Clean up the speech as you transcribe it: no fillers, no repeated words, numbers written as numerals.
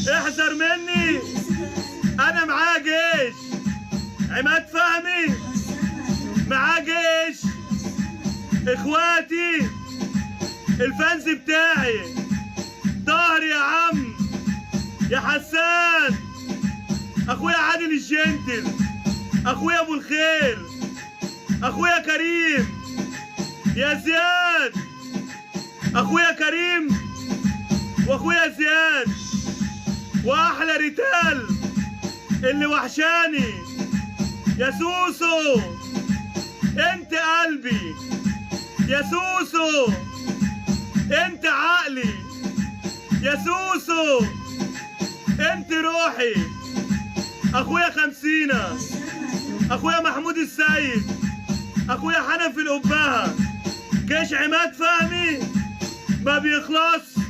احذر مني، انا معاه جيش. عماد فهمي معاه جيش، اخواتي الفانز بتاعي ظهري يا عم، يا حسان، اخويا عادل الجنتل، اخويا ابو الخير، اخويا كريم، يا زياد، اخويا كريم واخويا زياد، واحلى ريتال اللي وحشاني يا سوسو، انت قلبي يا سوسو، انت عقلي يا سوسو، انت روحي. اخويا خمسينة، اخويا محمود السيد، اخويا حنفي القبهة، جيش عماد فهمي ما بيخلص.